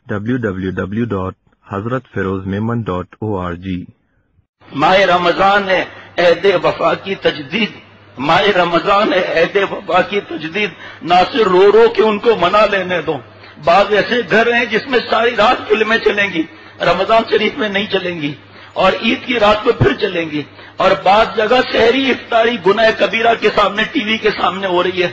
www.hazratfirozmemon.org ماہ رمضان ہے عہد وفا کی تجدید، ماہ رمضان ہے عہد وفا کی تجدید، نہ صرف رو رو کے ان کو منا لینے دو۔ بعض ایسے گھر ہیں جس میں ساری رات فلمیں چلیں گی، رمضان شریف میں نہیں چلیں گی، اور عید کی رات کو پھر چلیں گی، اور بعض جگہ سحری افطاری گناہ کبیرہ کے سامنے ٹی وی کے سامنے ہو رہی ہے،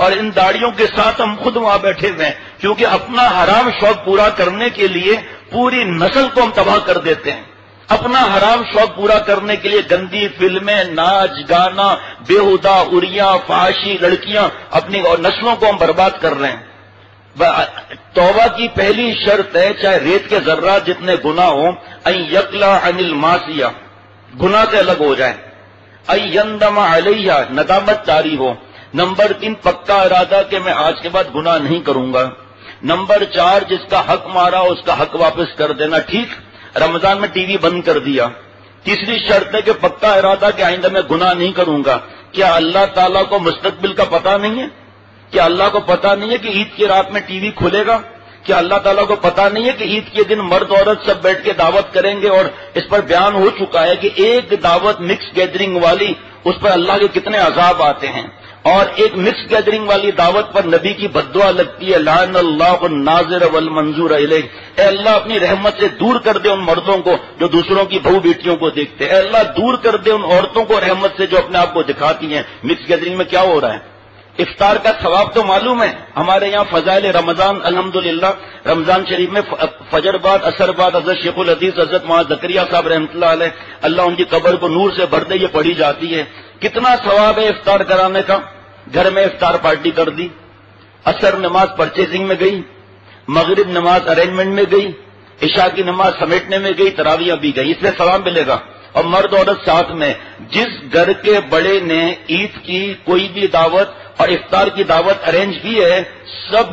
اور ان داڑیوں کے ساتھ ہم خود وہاں بیٹھے ہوئے ہیں، کیونکہ اپنا حرام شوق پورا کرنے کے لیے پوری نسل کو ہم تباہ کر دیتے ہیں۔ اپنا حرام شوق پورا کرنے کے لیے گندی فلمیں، ناچ گانا، بےہودہ اریاں، فحاشی لڑکیاں، اپنی اور نسلوں کو ہم برباد کر رہے ہیں۔ توبہ کی پہلی شرط ہے، چاہے ریت کے ذرات جتنے گناہ ہوں، ان یقلع عن المعصیہ، گناہ سے الگ ہو جائے، ان یندم علیہ، ندامت جاری ہو۔ نمبر 3 پکا ارادہ کہ میں آج کے بعد گناہ نہیں کروں گا۔ نمبر 4 جس کا حق مارا اس کا حق واپس کر دینا، ٹھیک رمضان میں ٹی وی بند کر دیا۔ تیسری شرط ہے کہ پکا ارادہ کہ آئندہ میں گناہ نہیں کروں گا۔ کیا اللہ تعالیٰ کو مستقبل کا پتہ نہیں ہے؟ کیا اللہ کو پتہ نہیں ہے کہ عید کی رات میں ٹی وی کھلے گا؟ کیا اللہ تعالیٰ کو پتہ نہیں ہے کہ عید کے دن مرد عورت سب بیٹھ کے دعوت کریں گے؟ اور اس پر بیان ہو چکا ہے کہ ایک دعوت مکس گیدرنگ والی، اس پر اللہ کے کتنے عذاب آتے ہیں، اور ایک مکس گیدرنگ والی دعوت پر نبی کی بددعا لگتی ہے، لعن اللہ الناظر والمنظور الیہ، اے اللہ اپنی رحمت سے دور کر دے ان مردوں کو جو دوسروں کی بہو بیٹیوں کو دیکھتے ہیں، اے اللہ دور کر دے ان عورتوں کو رحمت سے جو اپنے آپ کو دکھاتی ہیں۔ مکس گیدرنگ میں کیا ہو رہا ہے؟ افطار کا ثواب تو معلوم ہے، ہمارے یہاں فضائل رمضان الحمدللہ رمضان شریف میں فجر بعد اثر بعد حضرت شیخ الحدیث حضرت مولانا زکریا صاحب رحمۃ اللہ علیہ، اللہ ان کی قبر کو نور سے بھر دے، یہ پڑھی جاتی ہے۔ کتنا ثواب ہے افطار کرانے کا؟ گھر میں افطار پارٹی کر دی، عصر نماز پرچیزنگ میں گئی، مغرب نماز ارینجمنٹ میں گئی، عشاء کی نماز سمیٹنے میں گئی، تراویح بھی گئی، اس میں ثواب ملے گا۔ اور مرد عورت ساتھ میں، جس گھر کے بڑے نے عید کی کوئی بھی دعوت اور افطار کی دعوت ارینج کی ہے، سب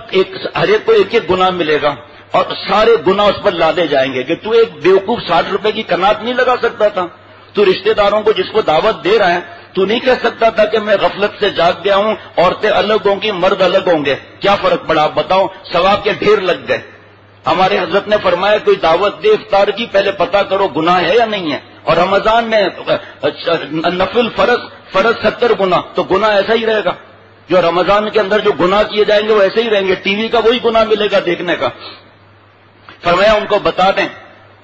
ہر ایک کو ایک ایک گناہ ملے گا، اور سارے گناہ اس پر لادے جائیں گے کہ تو ایک بیوقوف 60 روپے کی کنات نہیں لگا سکتا تھا؟ تو رشتہ داروں کو جس کو دعوت دے رہا ہے، تو نہیں کہہ سکتا تھا کہ میں غفلت سے جاگ گیا ہوں، عورتیں الگ ہوں گی مرد الگ ہوں گے، کیا فرق پڑا آپ بتاؤ؟ ثواب کے ڈھیر لگ گئے۔ ہمارے حضرت نے فرمایا کوئی دعوت دے افطار کی، پہلے پتہ کرو گناہ ہے یا نہیں ہے۔ اور رمضان میں نفل فرض 70 گناہ، تو گناہ ایسا ہی رہے گا، جو رمضان کے اندر جو گناہ کیے جائیں گے وہ ایسے ہی رہیں گے، ٹی وی کا وہی گناہ ملے گا دیکھنے کا۔ فرمایا ان کو بتا دیں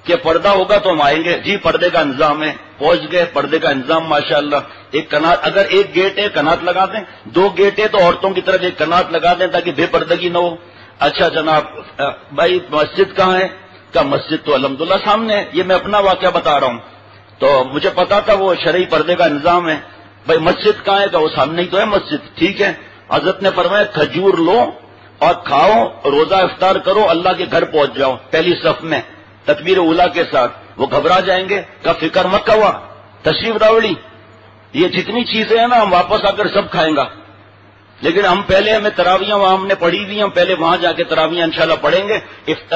کہ پردہ ہوگا تو ہم آئیں گے، جی پردے کا انتظام ہے، پہنچ گئے، پردے کا انتظام ماشاءاللہ، ایک کنات، اگر ایک گیٹ ہے کنات لگا دیں، 2 گیٹ ہے تو عورتوں کی طرف ایک کنات لگا دیں تاکہ بے پردگی نہ ہو۔ اچھا جناب بھائی مسجد کہاں ہے؟ کہ مسجد تو الحمدللہ سامنے ہے، یہ میں اپنا واقعہ بتا رہا ہوں، تو مجھے پتا تھا وہ شرعی پردے کا انتظام ہے۔ بھائی مسجد کہاں ہے؟ کہ وہ سامنے ہی تو ہے مسجد، ٹھیک ہے۔ حضرت نے فرمایا کھجور لو اور کھاؤ، روزہ افطار کرو، اللہ کے گھر پہنچ جاؤ پہلی صف میں تکبیر اولا کے ساتھ، وہ گھبرا جائیں گے کہ فکر مت ہوا، تشریف راوڑی، یہ جتنی چیزیں ہیں نا ہم واپس آ کر سب کھائیں گا، لیکن ہم پہلے ہمیں تراویاں وہاں ہم نے پڑھی ہوئی، ہم پہلے وہاں جا کے تراویاں انشاءاللہ پڑھیں گے،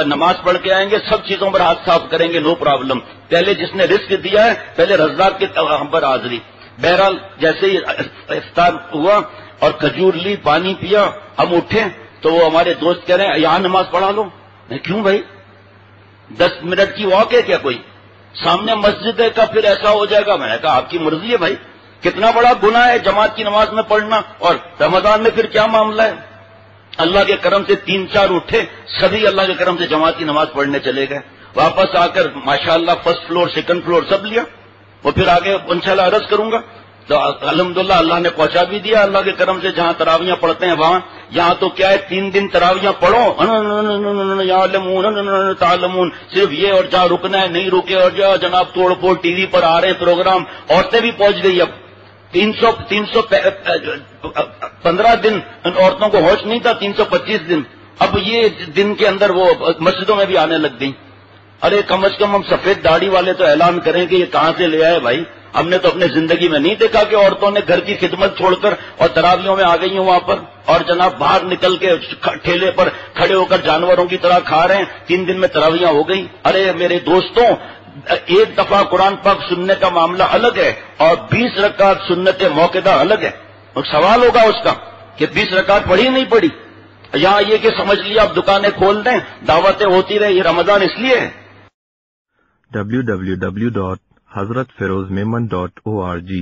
نماز پڑھ کے آئیں گے، سب چیزوں پر ہاتھ صاف کریں گے، نو پرابلم۔ پہلے جس نے رزق دیا ہے پہلے رزاق کے ہم پر حاضری۔ بہرحال جیسے ہی افطار ہوا اور کھجور لی، پانی پیا، ہم اٹھے تو وہ ہمارے دوست کہہ رہے ہیں یہاں نماز پڑھا لو۔ میں کیوں بھائی 10 منٹ کی واک ہے کیا کوئی؟ سامنے مسجد ہے کا پھر ایسا ہو جائے گا۔ میں نے کہا آپ کی مرضی ہے بھائی، کتنا بڑا گناہ ہے جماعت کی نماز میں پڑھنا، اور رمضان میں پھر کیا معاملہ ہے؟ اللہ کے کرم سے 3-4 اٹھے، سبھی اللہ کے کرم سے جماعت کی نماز پڑھنے چلے گئے، واپس آ کر ماشاءاللہ فرسٹ فلور سیکنڈ فلور سب لیا، وہ پھر آگے انشاءاللہ عرض کروں گا۔ تو الحمدللہ اللہ نے پہنچا بھی دیا اللہ کے کرم سے، جہاں تراویاں پڑھتے ہیں وہاں، یہاں تو کیا ہے 3 دن تراویاں پڑھو، تعلمون، صرف یہ، اور جہاں رکنا ہے نہیں رکے، اور جو جناب توڑ پھوڑ ٹی وی پر آ رہے ہیں پروگرام، عورتیں بھی پہنچ گئی اب 315 دن ان عورتوں کو ہوش نہیں تھا، 325 دن، اب یہ دن کے اندر وہ مسجدوں میں بھی آنے لگ گئی۔ ارے کم از کم ہم سفید داڑھی والے تو اعلان کریں کہ یہ کہاں سے لے آئے بھائی، ہم نے تو اپنے زندگی میں نہیں دیکھا کہ عورتوں نے گھر کی خدمت چھوڑ کر اور تراویوں میں آ گئی ہیں وہاں پر، اور جناب باہر نکل کے ٹھیلے پر کھڑے ہو کر جانوروں کی طرح کھا رہے ہیں، 3 دن میں تراویاں ہو گئی۔ ارے میرے دوستوں، ایک دفعہ قرآن پاک سننے کا معاملہ الگ ہے اور 20 رکعت سنت موقعہ الگ ہے، اور سوال ہوگا اس کا کہ 20 رکعت پڑھی نہیں پڑھی، یہاں یہ کہ سمجھ لیا اب دکانیں کھول دیں، دعوتیں ہوتی رہے، یہ رمضان اس لیے ہے۔ www.hazratfirozmemon.org